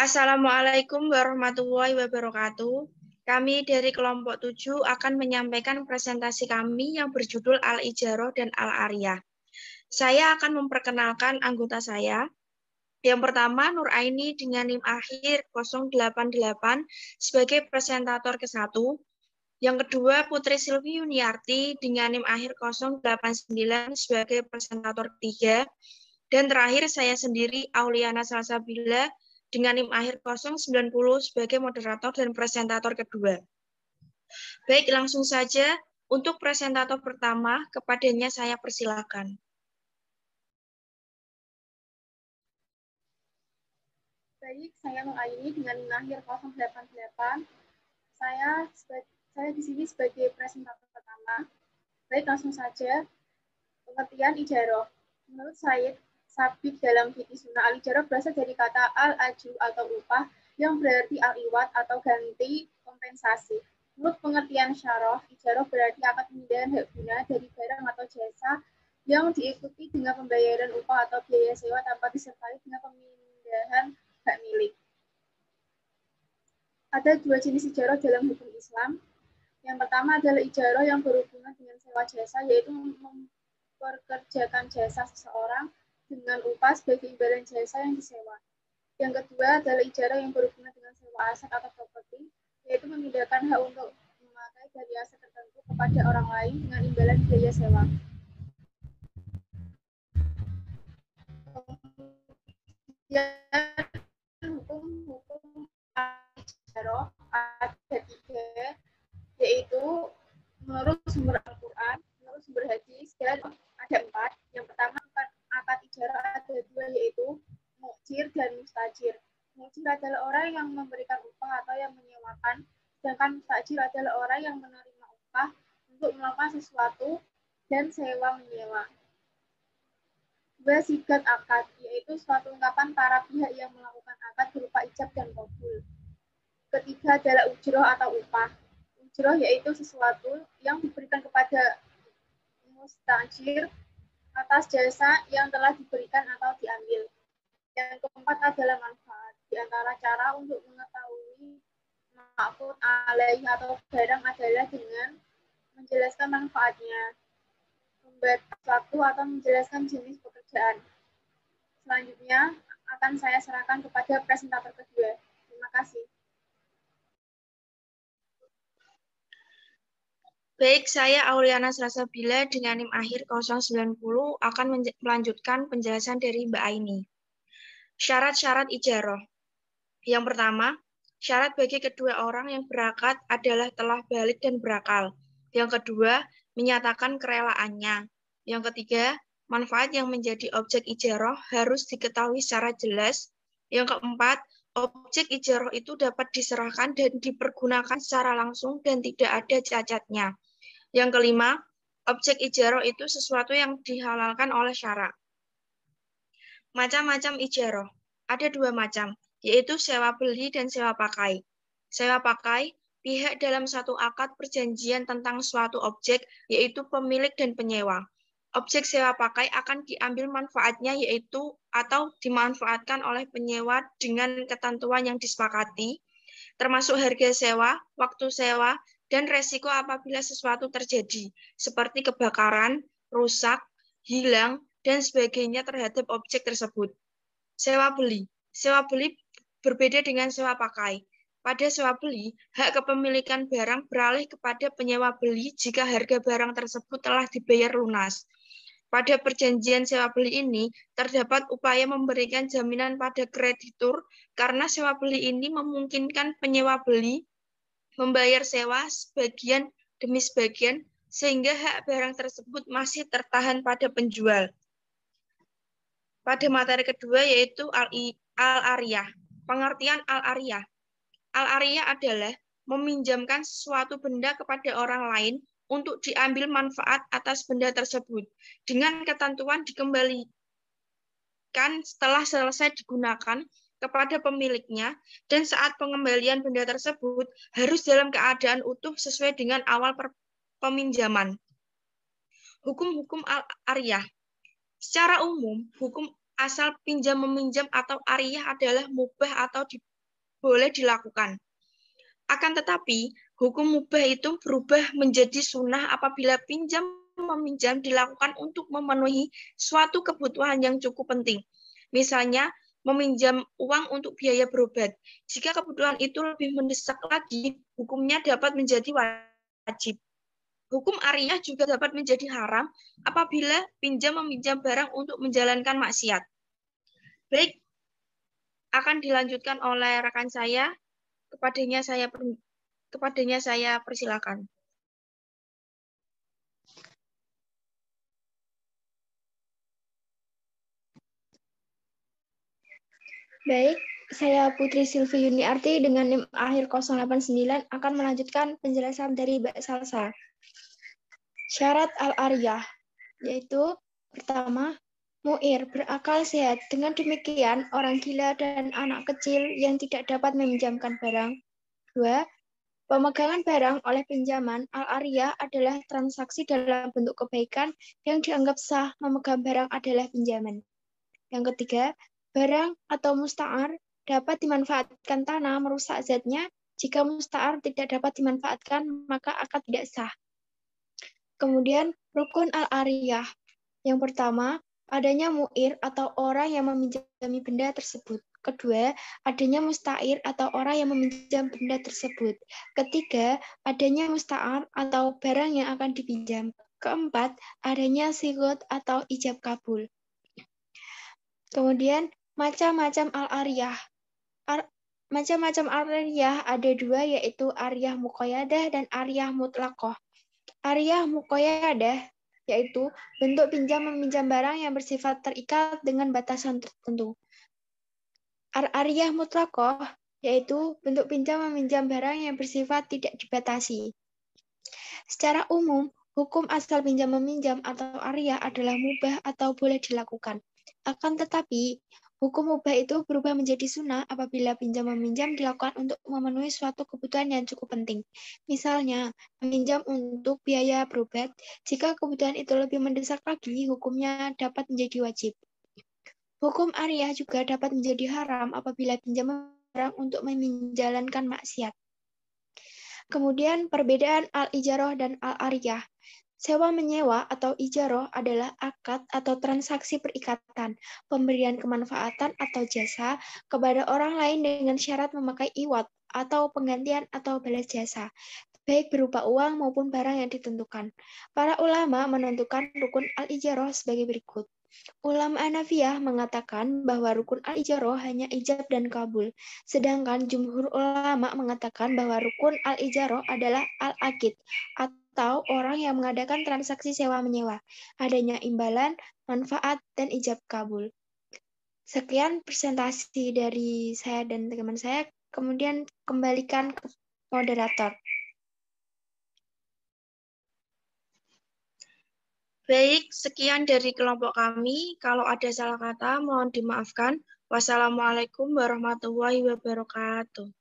Assalamualaikum warahmatullahi wabarakatuh. Kami dari kelompok 7 akan menyampaikan presentasi kami yang berjudul Al-Ijarah dan Al-Ariyah. Saya akan memperkenalkan anggota saya. Yang pertama, Nur Aini dengan NIM akhir 088 sebagai presentator ke-1. Yang kedua, Putri Silvi Yuniarti dengan NIM akhir 089 sebagai presentator ketiga. Dan terakhir, saya sendiri, Auliana Salsabila, dengan NIM akhir 090 sebagai moderator dan presentator kedua. Baik, langsung saja untuk presentator pertama, kepadanya saya persilakan. Baik, saya Nur Aini dengan NIM akhir 088. Saya di sini sebagai presentator pertama. Baik, langsung saja. Pengertian ijarah. Menurut Said Sabik dalam Fiqih Sunnah, al-ijarah berasal dari kata al-aju atau upah yang berarti al-iwat atau ganti kompensasi. Menurut pengertian syarah, ijarah berarti akad pemindahan hak guna dari barang atau jasa yang diikuti dengan pembayaran upah atau biaya sewa tanpa disertai dengan pemindahan hak milik. Ada dua jenis ijarah dalam hukum Islam. Yang pertama adalah ijarah yang berhubungan dengan sewa jasa, yaitu memperkerjakan jasa seseorang dengan upah sebagai imbalan jasa yang disewa. Yang kedua adalah ijarah yang berhubungan dengan sewa aset atau properti, yaitu memindahkan hak untuk memakai dari aset tertentu kepada orang lain dengan imbalan biaya sewa. Hukum ijarah ada tiga, yaitu menurut sumber Al-Quran, menurut sumber hadis, dan ada 4. Yang pertama, akad ijarah ada 2, yaitu mu'jir dan mustajir. Mu'jir adalah orang yang memberikan upah atau yang menyewakan, sedangkan mustajir adalah orang yang menerima upah untuk melakukan sesuatu dan sewa menyewa. 2. Sigat akad, yaitu suatu ungkapan para pihak yang melakukan akad berupa ijab dan qabul. Ketiga adalah ujroh atau upah. Ujroh yaitu sesuatu yang diberikan kepada mustajir atas jasa yang telah diberikan atau diambil. Yang keempat adalah manfaat. Di antara cara untuk mengetahui ma'qud alaih atau barang adalah dengan menjelaskan manfaatnya, membuat sesuatu atau menjelaskan jenis pekerjaan. Selanjutnya akan saya serahkan kepada presentator kedua. Terima kasih. Baik, saya Auliana Salsabila dengan NIM akhir 090 akan melanjutkan penjelasan dari Mbak Aini. Syarat-syarat ijarah. Yang pertama, syarat bagi kedua orang yang berakad adalah telah balik dan berakal. Yang kedua, menyatakan kerelaannya. Yang ketiga, manfaat yang menjadi objek ijarah harus diketahui secara jelas. Yang keempat, objek ijarah itu dapat diserahkan dan dipergunakan secara langsung dan tidak ada cacatnya. Yang kelima, objek ijarah itu sesuatu yang dihalalkan oleh syara. Macam-macam ijarah. Ada 2 macam, yaitu sewa beli dan sewa pakai. Sewa pakai, pihak dalam satu akad perjanjian tentang suatu objek, yaitu pemilik dan penyewa. Objek sewa pakai akan diambil manfaatnya yaitu atau dimanfaatkan oleh penyewa dengan ketentuan yang disepakati, termasuk harga sewa, waktu sewa, dan resiko apabila sesuatu terjadi, seperti kebakaran, rusak, hilang, dan sebagainya terhadap objek tersebut. Sewa beli. Sewa beli berbeda dengan sewa pakai. Pada sewa beli, hak kepemilikan barang beralih kepada penyewa beli jika harga barang tersebut telah dibayar lunas. Pada perjanjian sewa beli ini, terdapat upaya memberikan jaminan pada kreditur karena sewa beli ini memungkinkan penyewa beli membayar sewa sebagian demi sebagian, sehingga hak barang tersebut masih tertahan pada penjual. Pada materi kedua yaitu al-ariyah. Pengertian al-ariyah. Al-ariyah adalah meminjamkan sesuatu benda kepada orang lain untuk diambil manfaat atas benda tersebut, dengan ketentuan dikembalikan setelah selesai digunakan kepada pemiliknya, dan saat pengembalian benda tersebut harus dalam keadaan utuh sesuai dengan awal peminjaman. Hukum-hukum al-ariyah. Secara umum, hukum asal pinjam-meminjam atau ariyah adalah mubah atau boleh dilakukan. Akan tetapi, hukum mubah itu berubah menjadi sunnah apabila pinjam meminjam dilakukan untuk memenuhi suatu kebutuhan yang cukup penting. Misalnya, meminjam uang untuk biaya berobat. Jika kebutuhan itu lebih mendesak lagi, hukumnya dapat menjadi wajib. Hukum ariyah juga dapat menjadi haram apabila pinjam meminjam barang untuk menjalankan maksiat. Baik, akan dilanjutkan oleh rekan saya. Kepadanya saya persilakan. Baik, saya Putri Silvi Yuniarti dengan NIM akhir 089 akan melanjutkan penjelasan dari Mbak Salsa. Syarat al-ariyah, yaitu pertama, mu'ir, berakal sehat. Dengan demikian, orang gila dan anak kecil yang tidak dapat meminjamkan barang. 2. Pemegangan barang oleh pinjaman al-ariyah adalah transaksi dalam bentuk kebaikan yang dianggap sah. Memegang barang adalah pinjaman. Yang ketiga, barang atau musta'ar dapat dimanfaatkan tanah merusak zatnya. Jika musta'ar tidak dapat dimanfaatkan, maka akad tidak sah. Kemudian, rukun al-ariyah. Yang pertama, adanya mu'ir atau orang yang meminjami benda tersebut. Kedua, adanya musta'ir atau orang yang meminjam benda tersebut. Ketiga, adanya musta'ar atau barang yang akan dipinjam. Keempat, adanya sigot atau ijab kabul. Kemudian, macam-macam al-ariyah. Macam-macam al-ariyah ada dua, yaitu ariyah muqayyadah dan ariyah mutlaqah. Ariyah muqayyadah yaitu bentuk pinjam-meminjam barang yang bersifat terikat dengan batasan tertentu. Ariyah mutlaqah yaitu bentuk pinjam-meminjam barang yang bersifat tidak dibatasi. Secara umum, hukum asal pinjam-meminjam atau ariyah adalah mubah atau boleh dilakukan. Akan tetapi, hukum mubah itu berubah menjadi sunnah apabila pinjam-meminjam dilakukan untuk memenuhi suatu kebutuhan yang cukup penting. Misalnya, meminjam untuk biaya berobat, jika kebutuhan itu lebih mendesak lagi, hukumnya dapat menjadi wajib. Hukum ariyah juga dapat menjadi haram apabila pinjam barang untuk menjalankan maksiat. Kemudian perbedaan al-ijarah dan al-ariyah. Sewa-menyewa atau ijarah adalah akad atau transaksi perikatan, pemberian kemanfaatan atau jasa kepada orang lain dengan syarat memakai iwat atau penggantian atau balas jasa, baik berupa uang maupun barang yang ditentukan. Para ulama menentukan rukun al-ijarah sebagai berikut. Ulama Hanafiyah mengatakan bahwa rukun al-ijarah hanya ijab dan kabul, sedangkan jumhur ulama mengatakan bahwa rukun al-ijarah adalah al-aqid atau orang yang mengadakan transaksi sewa-menyewa, adanya imbalan, manfaat, dan ijab kabul. Sekian presentasi dari saya dan teman saya, kemudian kembalikan ke moderator. Baik, sekian dari kelompok kami. Kalau ada salah kata, mohon dimaafkan. Wassalamualaikum warahmatullahi wabarakatuh.